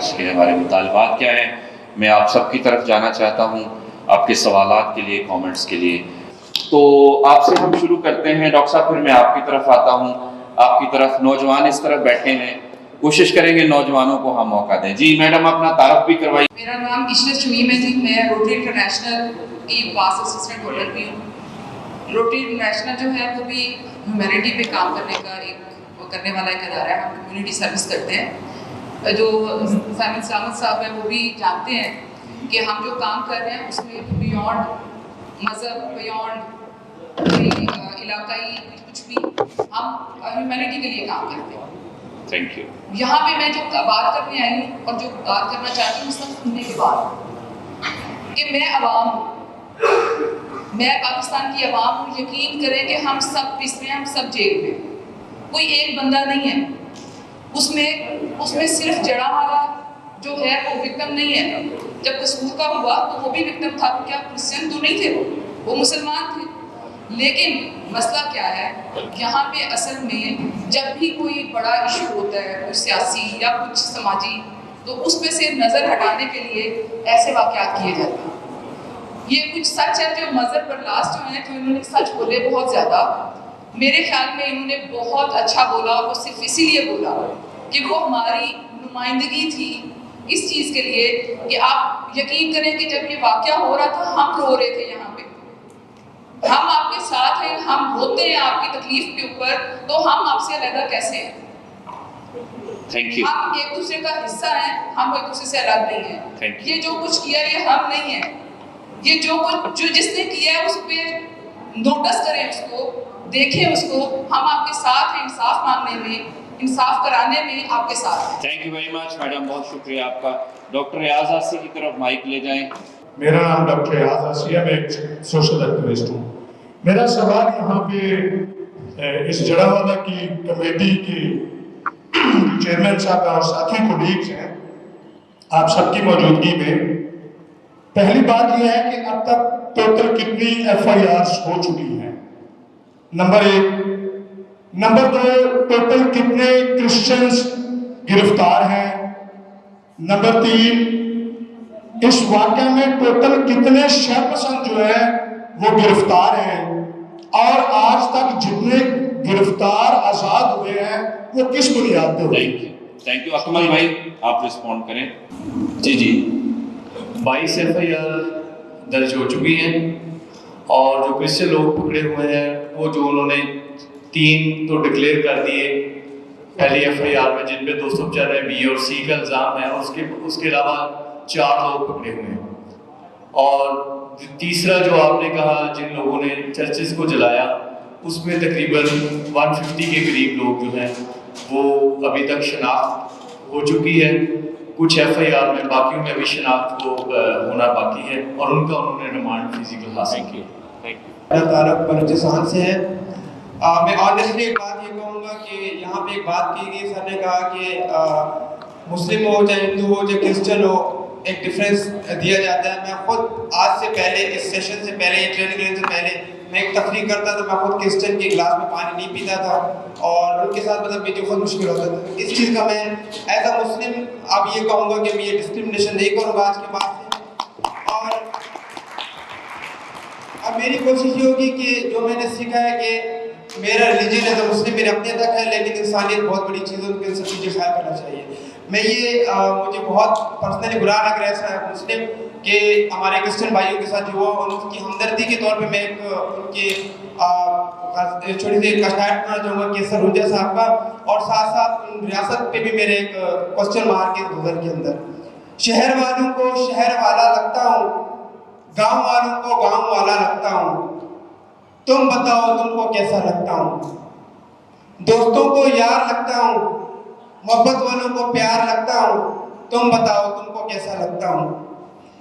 آج کے ہمارے مطالبات کیا ہیں. میں آپ سب کی طرف جانا چاہتا ہوں آپ کے سوالات کے لیے، کامنٹس کے لیے. تو آپ سے ہم شروع کرتے ہیں ڈاکٹر صاحب، پھر میں آپ کی طرف آتا ہوں. آپ کی طرف نوجوان اس طرف بیٹھے ہیں، کوشش کریں گے نوجوانوں کو ہم موقع دیں. جی میڈم اپنا تعارف بھی کروائیے. میرا نام عشرت شمیم ہے جی. میں روٹری انٹرنیشنل کی پاس اسسٹنٹ ہولڈر بھی ہوں. روٹری انٹرنیشنل جو ہے وہ بھی ہیومینٹی پہ کام کرنے کا کرنے والا ایک ادارہ ہے. ہم کمیونٹی سروس کرتے ہیں. جو سائمن سلامت صاحب ہیں وہ بھی جانتے ہیں کہ ہم جو کام کر رہے ہیں اس میں بیونڈ مذہب، بیونڈ علاقائی کچھ بھی، ہم ہیومینٹی کے لیے کام کرتے ہیں. Thank you. یہاں پہ میں جو بات کرنے آئی ہوں اور جو بات کرنا چاہتی ہوں سب سننے کے بعد، کہ میں عوام ہوں، میں پاکستان کی عوام ہوں. یقین کریں کہ ہم سب اس میں، ہم سب جیل میں، کوئی ایک بندہ نہیں ہے اس میں صرف جڑا والا جو ہے وہ وکٹم نہیں ہے. جب قصور کا ہوا تو وہ بھی وکٹم تھا. کیا کرسچن تو نہیں تھے، وہ مسلمان تھے. لیکن مسئلہ کیا ہے یہاں پہ اصل میں جب بھی کوئی بڑا ایشو ہوتا ہے، کوئی سیاسی یا کچھ سماجی، تو اس پہ سے نظر ہٹانے کے لیے ایسے واقعات کیے جاتے ہیں. یہ کچھ سچ ہے جو مذہب پر لاسٹ جو ہیں، جو انہوں نے سچ بولے بہت زیادہ. میرے خیال میں انہوں نے بہت اچھا بولا. وہ صرف اسی لیے بولا کہ وہ ہماری نمائندگی تھی اس چیز کے لیے کہ آپ یقین کریں کہ جب یہ واقعہ ہو رہا تھا ہم رو رہے تھے یہاں پہ. ہم آپ کے ساتھ ہیں، ہم روتے ہیں آپ کی تکلیف کے اوپر، تو ہم آپ سے علیحدہ کیسے ہیں؟ Thank you. ہم ایک دوسرے کا حصہ ہیں، ہم ایک دوسرے سے الگ نہیں ہیں. یہ جو کچھ کیا یہ ہم نہیں ہیں. یہ جو کچھ جس نے کیا ہے اس پہ نوٹس کریں، اس کو دیکھیں، اس کو. ہم آپ کے ساتھ ہیں، انصاف مانگنے میں، انصاف کرانے میں آپ کے ساتھ ہیں. Thank you very much madam, بہت شکریہ آپ کا. ڈاکٹر ریاض آسی کی طرف مائک لے جائیں. میرا نام ڈاکٹر ریاض آسی ہے، میں ایک سوشل ایکٹیوسٹ ہوں. میرا سوال یہاں پہ اس جڑاوالا کی کمیٹی کی چیئرمین صاحب اور ساتھی کولیگز ہیں، آپ سب کی موجودگی میں. پہلی بات یہ ہے کہ اب تک ٹوٹل کتنی ایف آئی آرز ہو چکی ہیں، نمبر 1. نمبر 2، ٹوٹل کتنے کرسچنز گرفتار ہیں. نمبر 3، اس واقعہ میں ٹوٹل کتنے شر پسند جو ہیں وہ گرفتار ہیں، اور آج تک جتنے گرفتار آزاد ہوئے ہیں وہ کس بنیاد پہ ہوئے؟ Thank you. اکمل بھائی آپ رسپونڈ کریں. جی 22 ایف آئی آر درج ہو چکی ہیں، اور جو کرسچن لوگ پکڑے ہوئے ہیں وہ جو انہوں نے 3 تو ڈکلیئر کر دیے پہلی ایف آئی آر میں، جن پہ 295 بی اور سی کا الزام ہے، اور اس کے علاوہ 4 لوگ پکڑے ہوئے ہیں. اور تیسرا جو آپ نے کہا جن لوگوں نے چرچز کو جلایا، اس میں تقریباً 150 کے قریب لوگ جو ہیں وہ ابھی تک شناخت ہو چکی ہے. کچھ ایف آئی آر میں، باقیوں میں ابھی شناخت کو ہونا باقی ہے، اور ان کا انہوں نے ریمانڈ فزیکل حاصل کیا. میرا تعلق بلوچستان سے ہے. میں آنیسٹلی ایک بات یہ کہوں گا کہ یہاں پہ ایک بات کی گئی، سر نے کہا کہ مسلم ہو چاہے ہندو ہو چاہے کرسچن ہو، ایک ڈفرینس دیا جاتا ہے. میں خود آج سے پہلے، اس سیشن سے پہلے، یہ ٹریننگ لینے سے پہلے میں ایک تقریر کرتا تھا. میں خود کرسچن کے گلاس میں پانی نہیں پیتا تھا، اور ان کے ساتھ مطلب مجھے خود مشکل ہوتا تھا. اس چیز کا میں ایز اے مسلم اب یہ کہوں گا کہ میں یہ ڈسکرمنیشن نہیں کروں گا آج کے بعد سے. اور اب میری کوشش یہ ہوگی کہ جو میں نے سیکھا ہے کہ میرا ریلیجن ایز اے مسلم میرے اپنے تک ہے، لیکن انسانیت بہت بڑی چیز ہے، ان کے سب چیزیں خیال کرنا چاہیے. میں یہ مجھے بہت پرسنلی برا لگ رہا ہے ایسا مسلم کہ ہمارے کرسچن بھائیوں کے ساتھ جو ہوا، اور ان کی ہمدردی کے طور پہ میں ایک ان کے چھوٹی سی کشٹائٹ کرنا چاہوں گا کہ سر رنجا صاحب کا، اور ساتھ ساتھ ریاست پہ بھی میرے ایک کوسچن مارک ہے گزر کے اندر. شہر والوں کو شہر والا لگتا ہوں، گاؤں والوں کو گاؤں والا لگتا ہوں، تم بتاؤ تم کو کیسا لگتا ہوں. دوستوں کو یار لگتا ہوں، محبت والوں کو پیار لگتا ہوں، تم بتاؤ تم کو کیسا لگتا ہوں.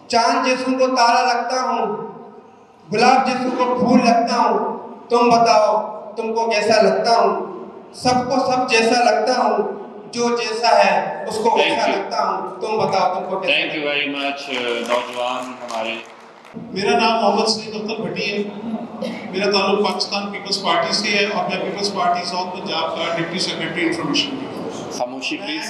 چاند جیسوں کو تارا لگتا ہوں، گلاب جیسوں کو پھول لگتا ہوں، تم بتاؤ تم کو کیسا لگتا ہوں. سب کو سب جیسا لگتا ہوں، جو جیسا ہے اس کو ویسا لگتا ہوں، تم بتاؤ تم کو کیسا. Thank you very much. نوجوان ہمارے. میرا نام محمد سعید اختر بھٹی ہے. میرا تعلق پاکستان پیپلز پارٹی سے ہے، اور میں پیپلز پارٹی ساؤتھ پنجاب کا ڈپٹی سیکرٹری انفارمیشن بھی ہوں. خاموشی پلیز.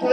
2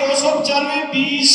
295 BC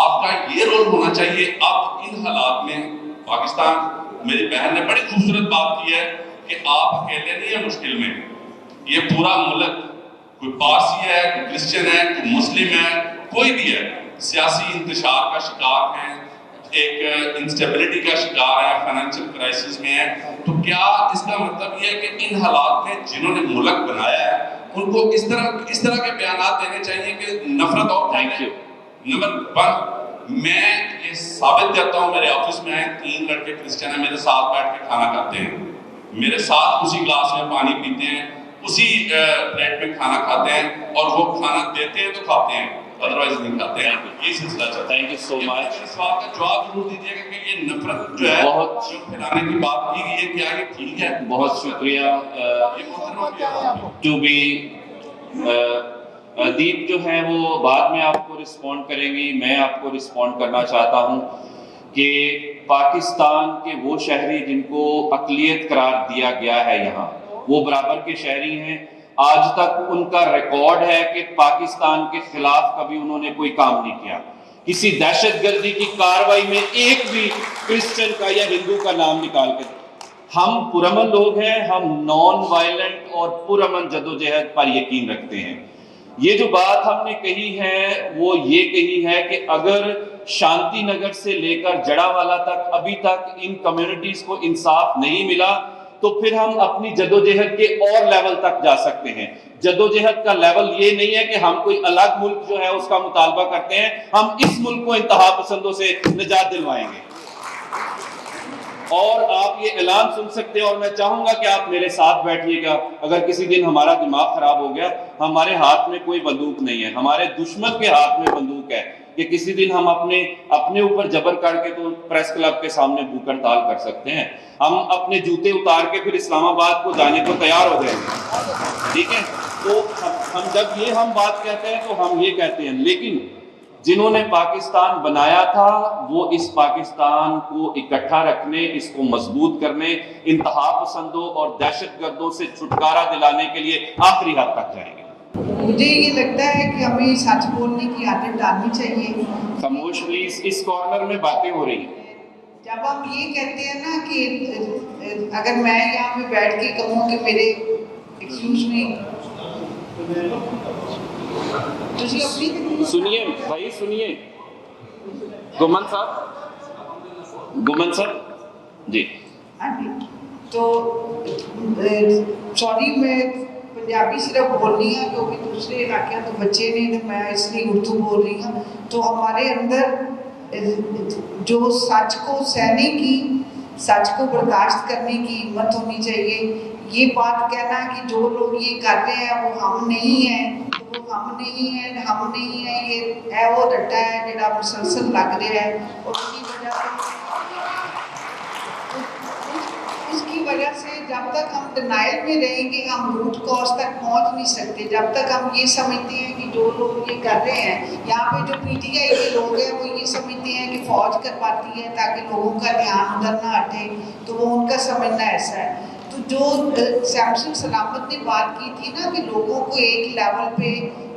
آپ کا یہ رول ہونا چاہیے اب ان حالات میں؟ پاکستان، میری بہن نے بڑی خوبصورت بات کی ہے کہ آپ اکیلے نہیں ہیں مشکل میں، یہ پورا ملک، کوئی پارسی ہے، کوئی کرسچن ہے، کوئی مسلم ہے، کوئی بھی ہے، سیاسی انتشار کا شکار ہیں، ایک انسٹیبلٹی کا شکار ہے، فائنینشیل کرائسس میں ہے. تو کیا اس کا مطلب یہ ہے کہ ان حالات میں جنہوں نے ملک بنایا ہے ان کو اس طرح کے بیانات دینے چاہیے کہ نفرت اور تھینک یو. نمبر 1 میں یہ ثابت کرتا ہوں، میرے آفس میں آئے 3 لڑکے کرسچن ہیں، میرے ساتھ بیٹھ کے کھانا کھاتے ہیں، میرے ساتھ اسی گلاس میں پانی پیتے ہیں، اسی پلیٹ میں کھانا کھاتے ہیں، اور وہ کھانا دیتے ہیں تو کھاتے ہیں، ادروائز نہیں کھاتے ہیں. یہ سلسلہ چلتا ہے. تھینک یو سو مچ. اس بات کا جواب ضرور دیجیے گا کہ یہ نفرت جو ہے بہت جو پھیلانے کی بات کی گئی ہے، کیا یہ ٹھیک ہے؟ بہت شکریہ. یہ محترمہ کی بات ہے. ٹو بی ادیب جو ہیں وہ بعد میں آپ کو رسپونڈ کریں گی. میں آپ کو رسپونڈ کرنا چاہتا ہوں کہ پاکستان کے وہ شہری جن کو اقلیت قرار دیا گیا ہے یہاں، وہ برابر کے شہری ہیں. آج تک ان کا ریکارڈ ہے کہ پاکستان کے خلاف کبھی انہوں نے کوئی کام نہیں کیا. کسی دہشت گردی کی کاروائی میں ایک بھی کرسچن کا یا ہندو کا نام نکال کے. ہم پرامن لوگ ہیں، ہم نان وائلنٹ اور پرامن جدوجہد پر یقین رکھتے ہیں. یہ جو بات ہم نے کہی ہے وہ یہ کہی ہے کہ اگر شانتی نگر سے لے کر جڑا والا تک ابھی تک ان کمیونٹیز کو انصاف نہیں ملا تو پھر ہم اپنی جدوجہد کے اور لیول تک جا سکتے ہیں. جدوجہد کا لیول یہ نہیں ہے کہ ہم کوئی الگ ملک جو ہے اس کا مطالبہ کرتے ہیں، ہم اس ملک کو انتہا پسندوں سے نجات دلوائیں گے. اور آپ یہ اعلان سن سکتے ہیں، اور میں چاہوں گا کہ آپ میرے ساتھ بیٹھیے گا. اگر کسی دن ہمارا دماغ خراب ہو گیا، ہمارے ہاتھ میں کوئی بندوق نہیں ہے، ہمارے دشمن کے ہاتھ میں بندوق ہے کہ کسی دن ہم اپنے اوپر جبر کر کے تو پریس کلب کے سامنے بھوک ہڑتال کر سکتے ہیں. ہم اپنے جوتے اتار کے پھر اسلام آباد کو جانے کو تیار ہو جائیں گے. ٹھیک ہے؟ تو ہم جب یہ ہم بات کہتے ہیں تو ہم یہ کہتے ہیں، لیکن جنہوں نے پاکستان بنایا تھا وہ اس پاکستان کو اکٹھا رکھنے، اس کو مضبوط کرنے، انتہا پسندوں اور دہشت گردوں سے چھٹکارا دلانے کے لیے آخری حد تک جائیں گے. مجھے یہ لگتا ہے کہ ہمیں سچ بولنے کی عادت ڈالنی چاہیے. خاموش پلیز، اس کارنر میں باتیں ہو رہی ہیں. جب ہم یہ کہتے ہیں نا کہ اگر میں یہاں پہ بیٹھ کے کہوں کہ میرے ایکسکیوز می، سنیے بھائی، سنیے. گمن صاحب جی. تو سوری میں پنجابی صرف بول رہی ہوں کیونکہ دوسرے علاقے تو بچے نہیں، تو میں اس لیے اردو بول رہی ہوں. تو ہمارے اندر جو سچ کو سہنے کی، سچ کو برداشت کرنے کی ہمت ہونی چاہیے. یہ بات کہنا کہ جو لوگ یہ کر رہے ہیں وہ ہم نہیں ہیں، تو وہ ہم نہیں ہیں، یہ ہے وہ رٹا ہے جڑا مسلسل لگ رہا ہے. اور اس کی وجہ سے جب تک ہم ڈینائل میں رہیں گے ہم روٹ کاز تک پہنچ نہیں سکتے. جب تک ہم یہ سمجھتے ہیں کہ جو لوگ یہ کر رہے ہیں، یہاں پہ جو پی ٹی آئی کے لوگ ہیں وہ یہ سمجھتے ہیں کہ فوج کرواتی ہے تاکہ لوگوں کا دھیان ادھر نہ ہٹے، تو وہ ان کا سمجھنا ایسا ہے. تو جو سیمسنگ سلامت نے بات کی تھی نا کہ لوگوں کو ایک لیول پہ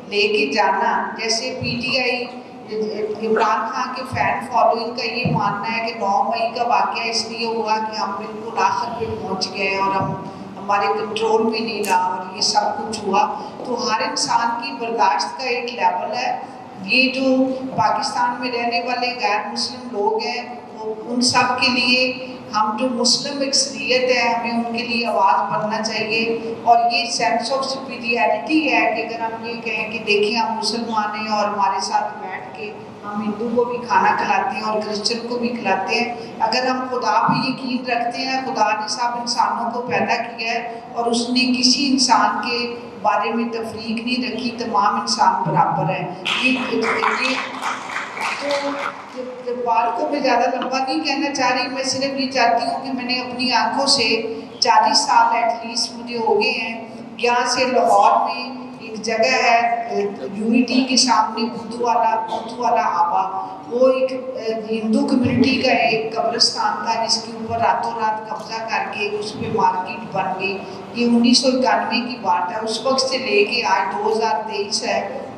لے کے جانا، جیسے P T I Imran Khan کے فین فالوئنگ کا یہ ماننا ہے کہ 9 مئی کا واقعہ اس لیے ہوا کہ ہم بالکل آخر پہ پہنچ گئے اور ہمارے کنٹرول میں نہیں رہا اور یہ سب کچھ ہوا. تو ہر انسان کی برداشت کا ایک لیول ہے. یہ جو پاکستان میں رہنے والے غیر مسلم لوگ ہیں وہ ان سب کے لیے ہم جو مسلم اکثریت ہے ہمیں ان کے لیے آواز بننا چاہیے. اور یہ سینس آف سپیریئرٹی ہے کہ اگر ہم یہ کہیں کہ دیکھیں ہم مسلمان ہیں اور ہمارے ساتھ بیٹھ کے ہم ہندو کو بھی کھانا کھلاتے ہیں اور کرسچن کو بھی کھلاتے ہیں. اگر ہم خدا پہ یقین رکھتے ہیں، خدا نے سب انسانوں کو پیدا کیا ہے اور اس نے کسی انسان کے بارے میں تفریق نہیں رکھی، تمام انسان برابر ہیں. تو بات کو میں زیادہ لمبا نہیں کہنا چاہ رہی، میں صرف یہ چاہتی ہوں کہ میں نے اپنی آنکھوں سے 40 سال ایٹ لیسٹ مجھے ہو گئے ہیں. یہاں سے لاہور میں ایک جگہ ہے یونیٹی کے سامنے بدھو والا آبا، وہ ایک ہندو کمیونٹی کا ایک قبرستان تھا جس کے اوپر راتوں رات قبضہ کر کے اس پہ مارکیٹ بن گئی. یہ 1991 کی بات ہے. اس وقت سے لے کے آج 2023 ہے،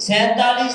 47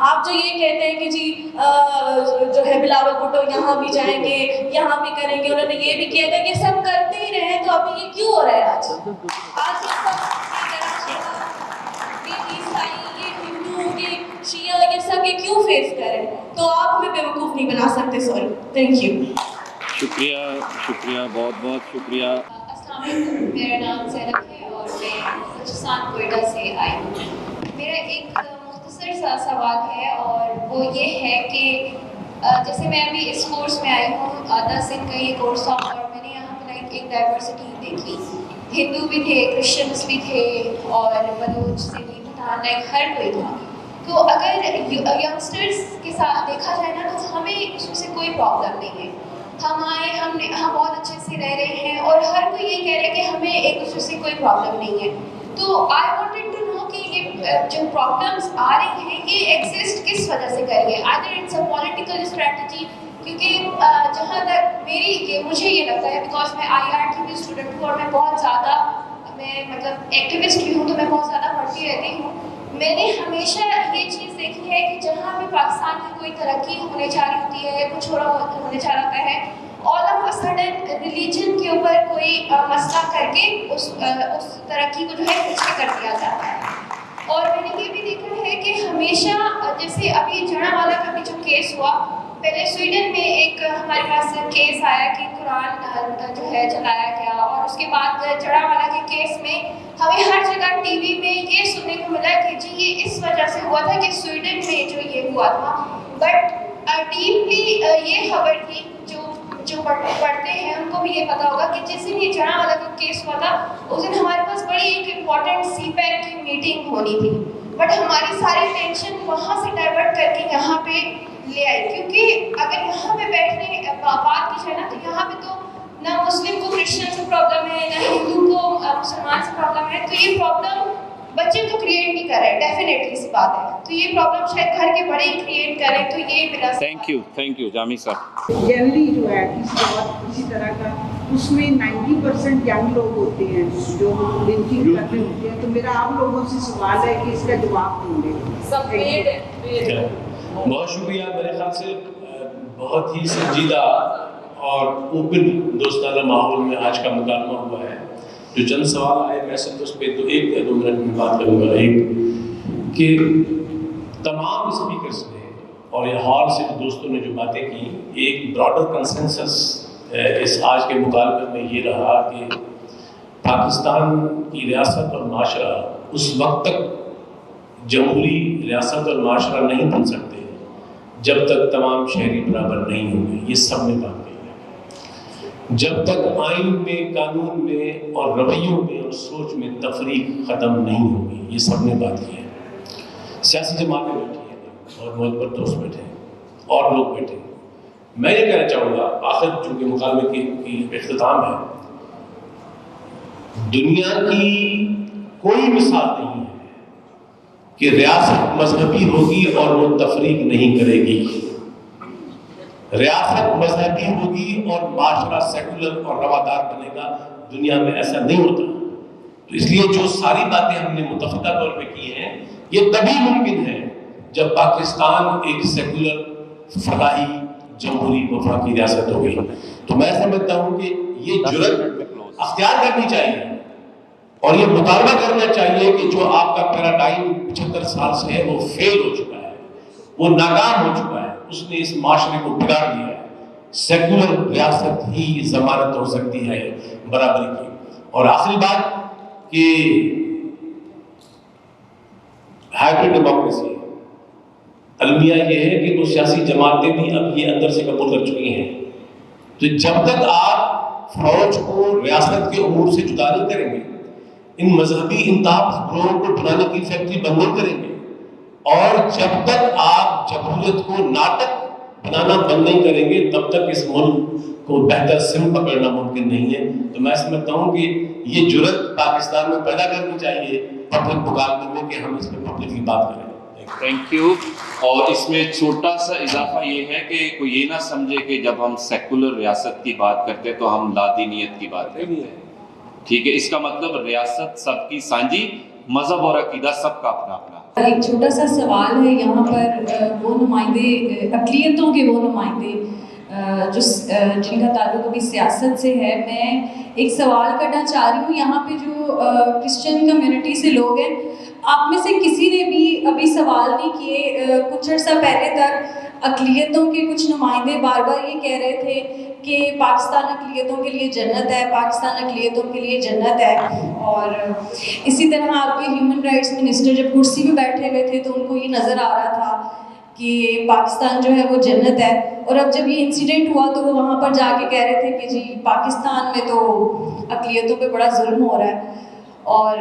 آپ جو یہ کہتے ہیں کہ جی جو ہے بلاول بھٹو یہاں بھی جائیں گے, یہاں بھی کریں گے, انہوں نے یہ بھی کیا تھا, یہ سب کرتے ہی رہے, تو ابھی یہ کیوں ہو رہا ہے آج یہ سب عیسائی, یہ ہندو, یہ شیعہ, یہ سب یہ کیوں فیس کریں؟ تو آپ ہمیں بیوقوف نہیں بنا سکتے. سوری. Thank you. شکریہ, شکریہ, بہت بہت شکریہ. السلام علیکم, میرا نام زینب ہے اور میں بلوچستان کوئٹہ سے آئی ہوں. میرا ایک مختصر سا سوال ہے اور وہ یہ ہے کہ جیسے میں ابھی اس کورس میں آئی ہوں, 10 دن کا یہ کورس تھا اور میں نے یہاں پہ ایک ڈائیورسٹی دیکھی. ہندو بھی تھے, کرسچنس بھی تھے اور بلوچ سے بھی, پٹھان, ہر کوئی تھا. تو اگر ینگسٹرس کے ساتھ دیکھا جائے نا تو ہمیں اس میں سے کوئی پرابلم نہیں ہے. ہم آئے, ہم بہت اچھے سے رہ رہے ہیں اور ہر کوئی یہ کہہ رہا ہے کہ ہمیں ایک دوسرے سے کوئی پرابلم نہیں ہے. تو آئی وانٹڈ ٹو نو کہ یہ جو پرابلمس آ رہی ہیں یہ ایگزسٹ کس وجہ سے کر رہی ہے. Either it's a political strategy, کیونکہ جہاں تک مجھے یہ لگتا ہے, بیکاز میں IR کی بھی اسٹوڈنٹ ہوں اور میں بہت زیادہ مطلب ایکٹیوسٹ بھی ہوں, تو میں بہت زیادہ پڑھتی رہتی ہوں. میں نے ہمیشہ یہ چیز دیکھی ہے کہ جہاں بھی پاکستان کی کوئی ترقی ہونے جا رہی ہوتی ہے, کچھ ہونے جا رہا ہے, all of a sudden religion کے اوپر کوئی مسئلہ کر کے اس ترقی کو جو ہے پیچھے کر دیا جاتا ہے. اور میں نے یہ بھی دیکھا ہے کہ ہمیشہ جیسے ابھی جڑا والا کا بھی جو کیس ہوا, پہلے سویڈن میں ایک ہمارے پاس کیس آیا کہ قرآن جو ہے جلایا گیا, اور اس کے بعد جڑا والا کے کیس میں ہمیں ہر جگہ ٹی وی میں یہ سننے کو ملا کہ جی یہ اس وجہ سے ہوا تھا کہ سویڈن میں جو یہ ہوا تھا. بٹ ڈیپلی یہ خبر تھی, جو پڑھتے ہیں ان کو بھی یہ پتا ہوگا کہ جس دن یہ جڑا والا کا کیس ہوا تھا اس دن ہمارے پاس بڑی ایک امپورٹنٹ CPAC کی میٹنگ ہونی تھی, بٹ ہماری ساری ٹینشن وہاں سے ڈائیورٹ کر کے یہاں پہ لے آئی. کیونکہ اگر یہاں پہ بیٹھنے بات کی جائے نا تو یہاں پہ تو نہ مسلم کو کرسچن سے پرابلم ہے, نہ ہندو کو مسلمان سے پرابلم ہے. تو یہ پرابلم بچے تو کریٹ نہیں کر رہے, ڈیفینیٹلی سی بات ہے. تو یہ پرابلم شاید گھر کے بڑے ہی کریٹ کریں. تو یہ میرا تھینک یو جامی صاحب. جنرلی جو ہے کسی طرح کا اس میں 90% ینگ لوگ ہوتے ہیں جو لنچنگ کرتے ہوتے ہیں. تو میرا آپ لوگوں سے سوال ہے کہ اس کا جواب دیں گے. بہت شکریہ. میرے خیال سے بہت ہی سنجیدہ اور اوپن دوستانہ ماحول میں آج کا مکالمہ ہوا ہے. جو چند سوال آئے میں صرف اس پہ تو 1 یا 2 منٹ میں بات کروں گا. ایک کہ تمام اسپیکرز نے اور یہ ہال سے دوستوں نے جو باتیں کی, ایک براڈر کنسنسس اس آج کے مکالمے میں یہ رہا کہ پاکستان کی ریاست اور معاشرہ اس وقت تک جمہوری ریاست اور معاشرہ نہیں بن سکتے جب تک تمام شہری برابر نہیں ہوں گے. یہ سب نے بات کہی ہے. جب تک آئین میں, قانون میں اور رویوں میں اور سوچ میں تفریق ختم نہیں ہوگی. یہ سب نے بات کی ہے. سیاسی جماعتیں بیٹھی ہیں اور معتبر دوست بیٹھے ہیں اور لوگ بیٹھے ہیں. میں یہ کہنا چاہوں گا, آخر چونکہ مکالمے کی اختتام ہے, دنیا کی کوئی مثال نہیں ہے کہ ریاست مذہبی ہوگی اور وہ تفریق نہیں کرے گی. ریاست مذہبی ہوگی اور معاشرہ سیکولر اور روادار بنے گا. دنیا میں ایسا نہیں ہوتا. تو اس لیے جو ساری باتیں ہم نے متفقہ طور پہ کی ہیں یہ تبھی ممکن ہے جب پاکستان ایک سیکولر, فلاحی, جمہوری وفاقی ریاست ہوگی. تو میں سمجھتا ہوں کہ یہ جرأت اختیار کرنی چاہیے اور یہ مطالبہ کرنا چاہیے کہ جو آپ کا پیراڈائم 75 سال سے ہے وہ فیل ہو چکا ہے, وہ ناکام ہو چکا ہے. اس نے اس معاشرے کو بگاڑ دیا ہے. سیکولر ریاست ہی ضمانت ہو سکتی ہے برابری کی. اور آخری بات کہ ہائبرڈ ڈیموکریسی, المیہ یہ ہے کہ وہ سیاسی جماعتیں بھی اب یہ اندر سے قبول کر چکی ہیں. تو جب تک آپ فوج کو ریاست کے امور سے جدا نہیں کریں گے, ان مذہبی انتہا گروہوں کو بنانے کی فیکٹری بند نہیں کریں گے, اور جب تک آپ جمہوریت کو ناٹک بنانا بند نہیں کریں گے, تب تک اس ملک کو بہتر سم پکڑنا ممکن نہیں ہے. تو میں سمجھتا ہوں کہ یہ جرأت پاکستان میں پیدا کرنی چاہیے پبلک مکالمے میں کہ ہم اس پہ پبلکلی بات کریں. Thank you. اور اس میں چھوٹا سا اضافہ یہ ہے کہ کوئی یہ نہ سمجھے کہ جب ہم سیکولر ریاست کی بات کرتے تو ہم لادینیت کی بات کرتے ہیں. ٹھیک ہے, اس کا مطلب ریاست سب کی سانجھی, مذہب اور عقیدہ سب کا اپنا اپنا. ایک چھوٹا سا سوال ہے یہاں پر وہ نمائندے اقلیتوں کے وہ نمائندے جن کا تعلق ابھی سیاست سے ہے، میں ایک سوال کرنا چاہ رہی ہوں یہاں پہ جو کرسچن کمیونٹی سے لوگ ہیں، آپ میں سے کسی نے بھی ابھی سوال نہیں کیے؟ کچھ عرصہ پہلے تک اقلیتوں کے کچھ نمائندے بار بار یہ کہہ رہے تھے کہ پاکستان اقلیتوں کے لیے جنت ہے، پاکستان اقلیتوں کے لیے جنت ہے، اور اسی طرح آپ کے ہیومن رائٹس منسٹر جب کرسی پہ بیٹھے ہوئے تھے تو ان کو یہ نظر آ رہا تھا کہ پاکستان جو ہے وہ جنت ہے، اور اب جب یہ انسیڈنٹ ہوا تو وہ وہاں پر جا کے کہہ رہے تھے کہ جی پاکستان میں تو اقلیتوں پہ بڑا ظلم ہو رہا ہے. اور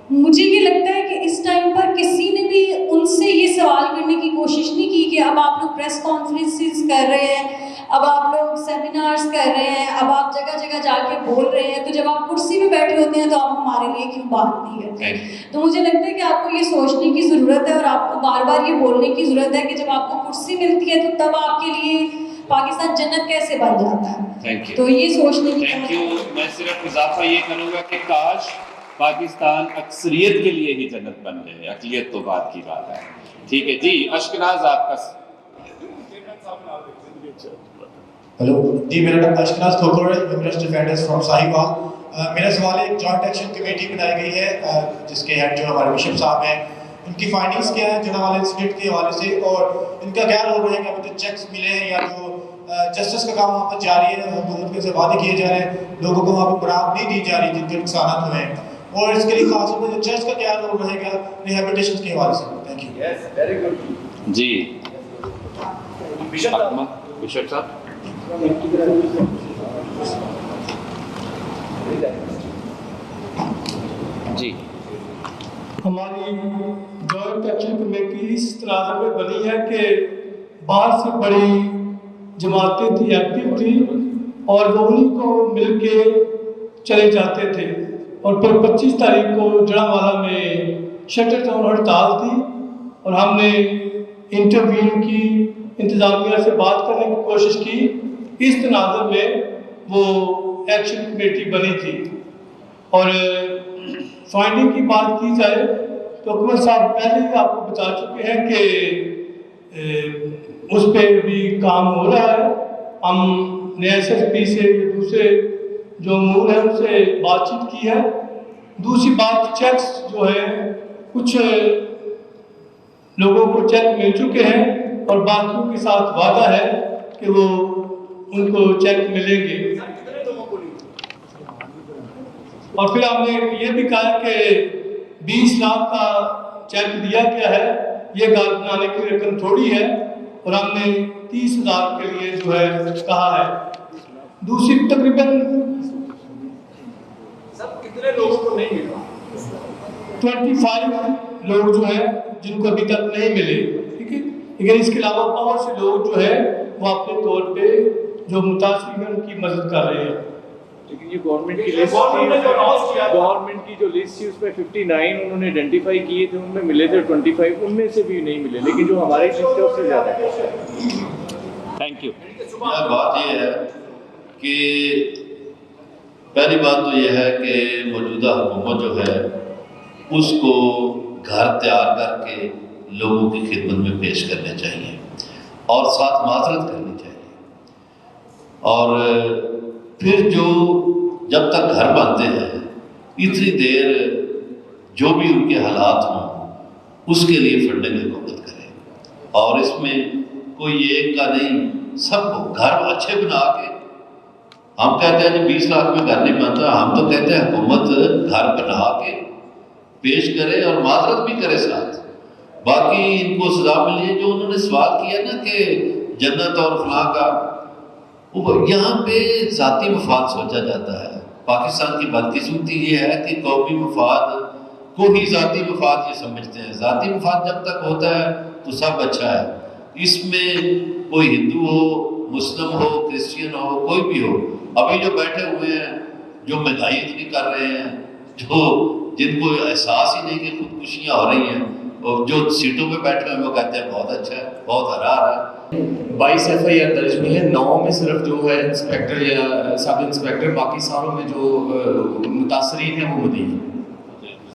مجھے یہ لگتا ہے کہ اس ٹائم پر کسی نے بھی ان سے یہ سوال کرنے کی کوشش نہیں کی کہ اب آپ لوگ پریس کانفرنسز کر رہے ہیں، اب آپ لوگ سیمینارز کر رہے ہیں، اب آپ جگہ جگہ جا کے بول رہے ہیں، تو جب آپ کرسی پہ بیٹھے ہوتے ہیں تو آپ ہمارے لیے کیوں بات نہیں کرتے؟ تو مجھے لگتا ہے کہ آپ کو یہ سوچنے کی ضرورت ہے اور آپ کو بار بار یہ بولنے کی ضرورت ہے کہ جب آپ کو کرسی ملتی ہے تو تب آپ کے لیے پاکستان جنت کیسے بن جاتا ہے. تو یہ سوچنے کی تھینک یو. میں صرف اضافہ یہ کروں گا کہ کاش پاکستان اکثریت کے لیے ہی جنت بن جائے، اقلیت تو بات کی بات ہے. ٹھیک ہے جی، اشکناز آپ کا. ہیلو جی، میرا نام اشکناز کھوکھر ہے، human rights defenders from Sahiwal. میرا سوال ہے، ایک جوائنٹ ایکشن کمیٹی بنائی گئی ہے جس کے ہیڈ جو ہمارے بشپ صاحب ہیں، ان کی فائنڈنگز کیا ہیں جناب والے انسیڈنٹ کے حوالے سے، اور ان کا کیا رول رہے گا؟ جو چیکس ملے ہیں یا جو جسٹس کا کام وہاں پر جاری ہے، حکومت کے سے وعدے کیے جا رہے ہیں، لوگوں کو وہاں پہ برآمد نہیں دی جا رہی جن کے نقصانات ہوئے ہیں، اور اس کے لیے خاص طور پر چرچ کا کیا رول رہے گا ریہیبلیٹیشن کے حوالے سے؟ Thank you. Very good G. Bishop صاحب. جی، ہماری جوائنٹ ایکشن کمیٹی اس طرح میں بنی ہے کہ باہر سے بڑی جماعتیں تھی، ایکٹیو تھی، اور وہ انہیں کو مل کے چلے جاتے تھے. اور پھر 25 تاریخ کو جڑاوالا میں شٹر ڈاؤن ہڑتال تھی، اور ہم نے انٹرویو کی، انتظامیہ سے بات کرنے کی کوشش کی. اس تناظر میں وہ ایکشن کمیٹی بنی تھی. اور فائنڈنگ کی بات کی جائے تو حکومت صاحب پہلے ہی آپ کو بتا چکے ہیں کہ اس پہ بھی کام ہو رہا ہے. ہم نے ایس ایس پی سے دوسرے جو امور ہیں ان سے بات چیت کی ہے. دوسری بات، چیکس جو ہے کچھ لوگوں کو چیک مل چکے ہیں اور باقیوں کے ساتھ وعدہ ہے کہ وہ ان کو چیک ملیں گے. اور پھر ہم نے یہ بھی کہا کہ 20 لاکھ کا چیک دیا گیا ہے، یہ گھر بنانے کی رقم تھوڑی ہے، اور ہم نے 30,000 کے لیے جو ہے کہا ہے. دوسری تقریباً کتنے لوگوں کو نہیں ملا؟ 25 لوگ جو ہیں جن کو ابھی تک نہیں ملے. ٹھیک ہے، لیکن اس کے علاوہ بہت سے لوگ جو ہے وہ اپنے طور پہ جو متاثرین ہیں ان کی مدد کر رہے ہیں. لیکن یہ گورنمنٹ کی لسٹ تھی، گورنمنٹ کی جو لسٹ تھی اس میں 59 انہوں نے آئیڈینٹیفائی کیے تھے، ان میں ملے تھے 25، ان میں سے بھی نہیں ملے، لیکن جو ہماری لسٹ ہے اس سے زیادہ ہے. Thank you. بات یہ ہے کہ پہلی بات تو یہ ہے کہ موجودہ حکومت جو ہے اس کو گھر تیار کر کے لوگوں کی خدمت میں پیش کرنے چاہیے اور ساتھ معذرت کرنی چاہیے. اور پھر جو جب تک گھر بنتے ہیں اتنی دیر جو بھی ان کے حالات ہوں اس کے لیے فنڈنگ حکومت کرے. اور اس میں کوئی ایک کا نہیں، سب کو گھر اچھے بنا کے. ہم کہتے ہیں کہ 20 لاکھ میں گھر نہیں بنتا، ہم تو کہتے ہیں حکومت گھر بنا کے پیش کرے اور معذرت بھی کرے ساتھ. باقی ان کو سزا ملی ہے. جو انہوں نے سوال کیا نا کہ جنت اور فلاں کا، یہاں پہ ذاتی مفاد سوچا جاتا ہے. پاکستان کی بدقسمتی یہ ہے کہ قومی مفاد کو ہی ذاتی مفاد یہ سمجھتے ہیں. ذاتی مفاد جب تک ہوتا ہے تو سب اچھا ہے. اس میں کوئی ہندو ہو، مسلم ہو، کرسچین ہو، کوئی بھی ہو. ابھی جو بیٹھے ہوئے ہیں جو مہنگائی اتنی کر رہے ہیں، جو جن کو احساس ہی نہیں کہ خودکشیاں ہو رہی ہیں، اور جو سیٹوں پہ بیٹھے ہیں وہ کہتے ہیں بہت اچھا ہے، بہت حرار ہے. 22 FIR درج ہوئی ہے، 9 میں صرف جو ہے انسپیکٹر یا سب انسپیکٹر، باقی ساروں میں جو متاثرین ہیں وہ مدعی ہیں.